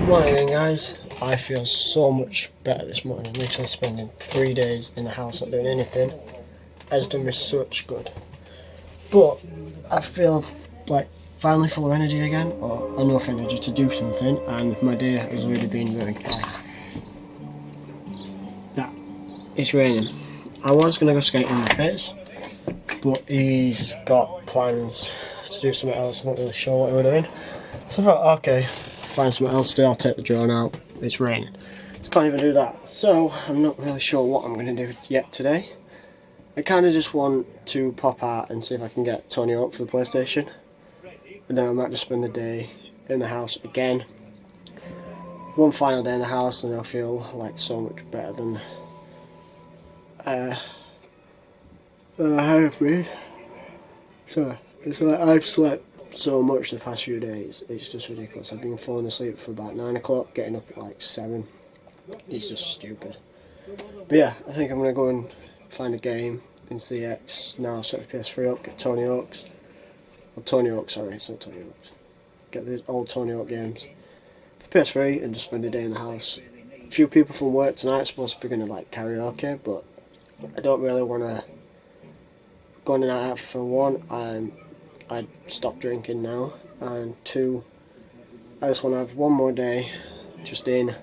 Morning guys, I feel so much better this morning. Literally spending 3 days in the house not doing anything has done me such good. But I feel like finally full of energy again, or enough energy to do something, and my day has really been very nice. That it's raining. I was gonna go skating with Piers, but he's got plans to do something else. I'm not really sure what we're doing. So I thought, okay, find something else to do. I'll take the drone out. It's raining, so can't even do that. So I'm not really sure what I'm going to do yet today. I kind of just want to pop out and see if I can get Tony up for the PlayStation, and then I might just spend the day in the house again. One final day in the house, and I'll feel like so much better than I have been. So it's like I've slept so much the past few days, it's just ridiculous. I've been falling asleep for about 9 o'clock, getting up at like 7. It's just stupid. But yeah, I think I'm going to go and find a game in CX now, set the PS3 up, get Tony Hawk's. Or Tony Hawk, sorry, it's not Tony Hawk's. Get the old Tony Hawk games for PS3 and just spend a day in the house. A few people from work tonight are supposed to be going to like karaoke, but I don't really want to go on a night out. For one, I'd stop drinking now, and 2, I just want to have one more day just in,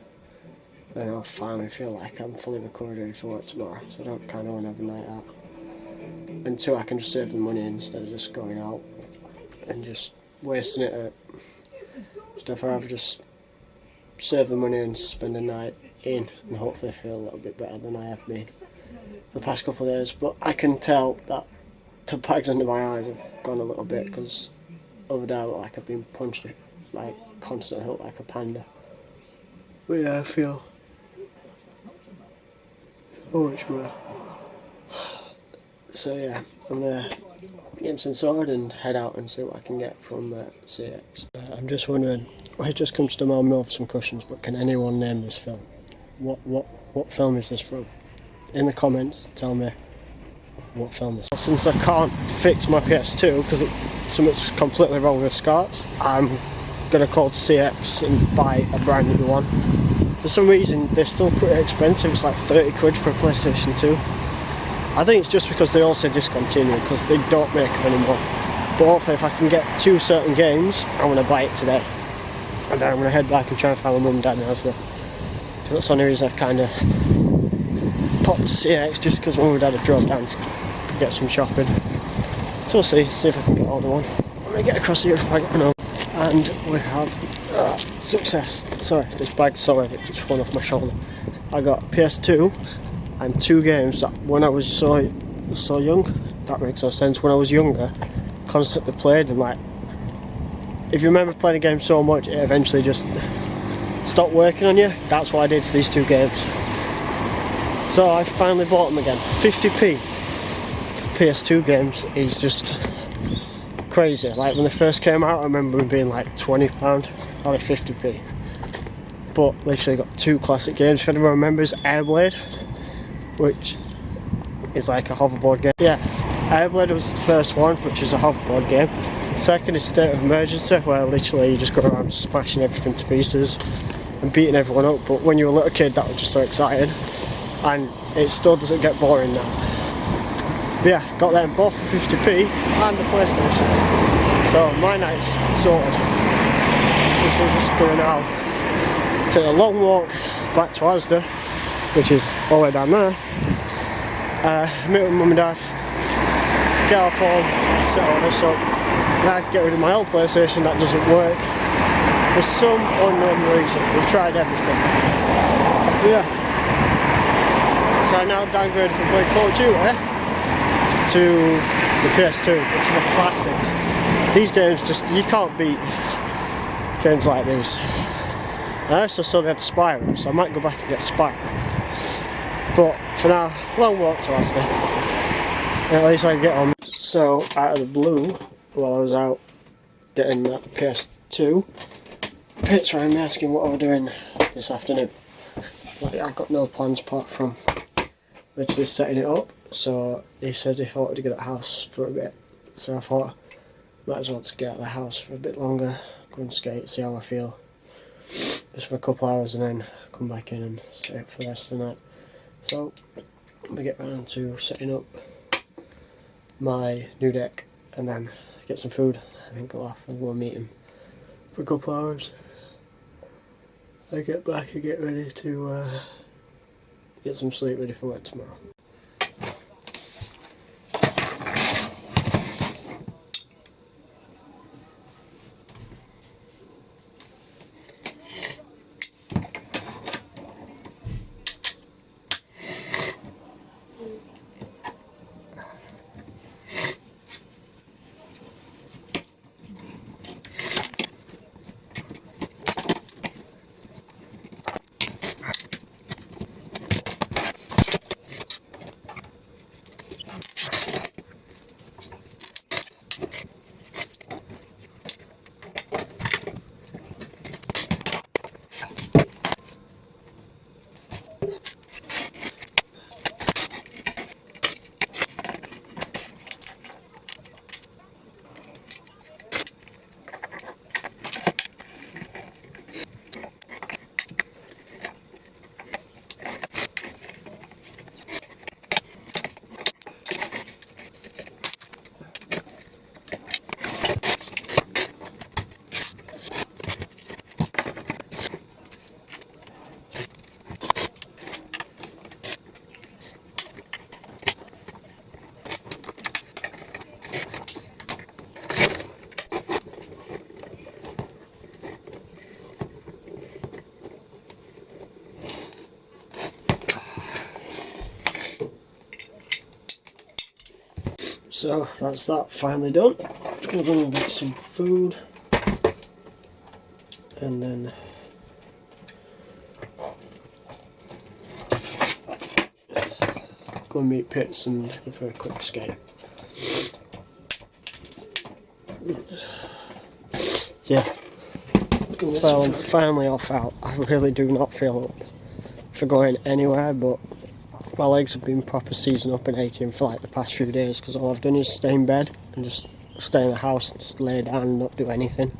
and I'll finally feel like I'm fully recovered ready for work tomorrow, so I don't kind of want to have a night out. And 2, I can just save the money instead of just going out and just wasting it at stuff. I'd rather just save the money and spend a night in and hopefully feel a little bit better than I have been the past couple of days. But I can tell that the bags under my eyes have gone a little bit, because over there I look like I've been punched, like constantly, look like a panda. But yeah, I feel so much better. So yeah, I'm gonna get some sorted and head out and see what I can get from CX. I'm just wondering, it just comes to my mouth some questions, but can anyone name this film? What film is this from? In the comments, tell me what film is. Since I can't fix my PS2 because something's completely wrong with the SCARTs, I'm gonna call to CX and buy a brand new one. For some reason they're still pretty expensive. It's like 30 quid for a PlayStation 2. I think it's just because they also discontinued, because they don't make them anymore. But hopefully if I can get 2 certain games, I'm gonna buy it today, and then I'm gonna head back and try and find my mum and dad in Asda, because that's the only reason I've kind of popped to CX, just because mum and dad have drove down to get some shopping. So we'll see if I can get order one. I'm gonna get across here if I get an order. And we have success. Sorry, this bag's so heavy, it's just fallen off my shoulder. I got PS2 and 2 games that when I was so young, that makes no sense, when I was younger, constantly played, and like, if you remember playing a game so much, it eventually just stopped working on you. That's what I did to these 2 games. So I finally bought them again. 50p for PS2 games is just crazy. Like when they first came out, I remember them being like £20 out of 50p. But literally got 2 classic games. If anyone remembers Airblade, which is like a hoverboard game. Yeah, Airblade was the first one, which is a hoverboard game. Second is State of Emergency, where literally you just go around smashing everything to pieces and beating everyone up. But when you were a little kid, that was just so exciting, and it still doesn't get boring now. But yeah, got them both for 50p and the PlayStation. So my night's sorted. Which I'm just going now. Take a long walk back to Asda, which is all the way down there. Meet with mum and dad, get our phone, set all this up. Then I can get rid of my old PlayStation that doesn't work for some unknown reason. We've tried everything. But yeah. So I now downgraded from playing Call of Duty to the PS2, which is the classics. These games just, you can't beat games like these. I also saw they had Spyro, so I might go back and get Spyro. But for now, long walk to Asda. At least I can get on. So out of the blue, while I was out getting that PS2, Pitt's rang me asking what I was doing this afternoon. Like, I've got no plans apart from literally setting it up. So he said if I wanted to get out of the house for a bit. So I thought, might as well just get out of the house for a bit longer, go and skate, see how I feel. just for a couple hours and then come back in and stay up for the rest of the night. So I'm going to get round to setting up my new deck and then get some food and then go off and go and meet him for a couple hours. I get back and get ready to get some sleep ready for work tomorrow. So that's that finally done. Just gonna go and get some food and then go and meet Pitts and go for a quick skate. So yeah, well, I'm finally off out. I really do not feel up for going anywhere, but my legs have been proper seizing up and aching for like the past few days because all I've done is stay in bed and just stay in the house and just lay down and not do anything.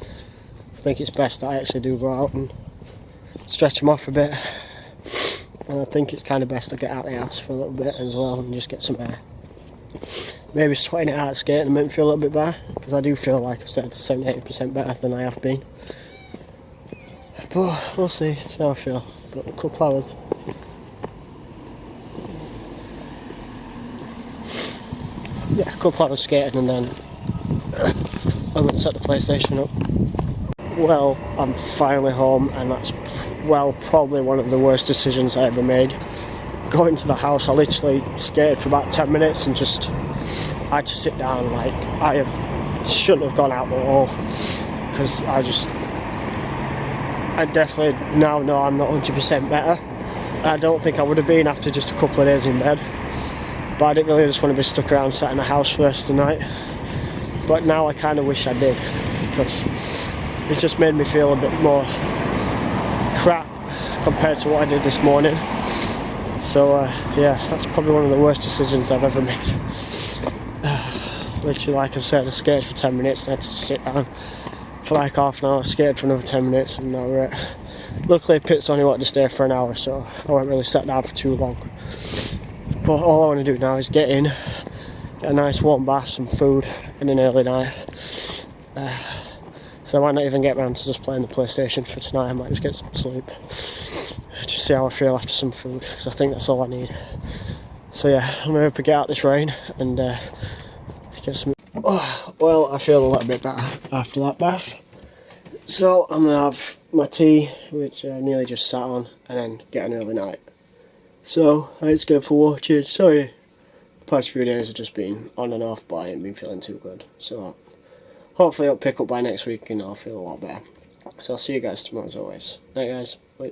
I think it's best that I actually do go out and stretch them off a bit, and I think it's kind of best to get out of the house for a little bit as well and just get some air. Maybe sweating it out skating make me feel a little bit better, because I do feel, like I said, 70-80% better than I have been. But we'll see how I feel. But a couple hours. Yeah, a couple hours skating and then I'm going to set the PlayStation up. Well, I'm finally home, and that's probably one of the worst decisions I ever made. Going to the house, I literally skated for about 10 minutes and I had to sit down. Like, shouldn't have gone out at all, because I definitely now know I'm not 100% better. I don't think I would have been after just a couple of days in bed, but I didn't really just want to be stuck around sat in the house for the rest of the night. But now I kind of wish I did, because it's just made me feel a bit more crap compared to what I did this morning. So yeah, that's probably one of the worst decisions I've ever made. Literally, like I said, I skated for 10 minutes and I had to sit down for like half an hour, skated for another 10 minutes, and now we're at... Luckily Pitt's only wanted to stay for an hour, so I won't really sat down for too long. But all I want to do now is get in, get a nice warm bath, some food, and an early night. So I might not even get round to just playing the PlayStation for tonight. I might just get some sleep, just see how I feel after some food, because I think that's all I need. So yeah, I'm going to get out this rain and get some... Oh, well, I feel a little bit better after that bath. So I'm going to have my tea, which I nearly just sat on, and then get an early night. So, thanks again for watching. Sorry, the past few days have just been on and off, but I ain't been feeling too good. So, hopefully it'll pick up by next week and I'll feel a lot better. So I'll see you guys tomorrow as always. Night guys, bye.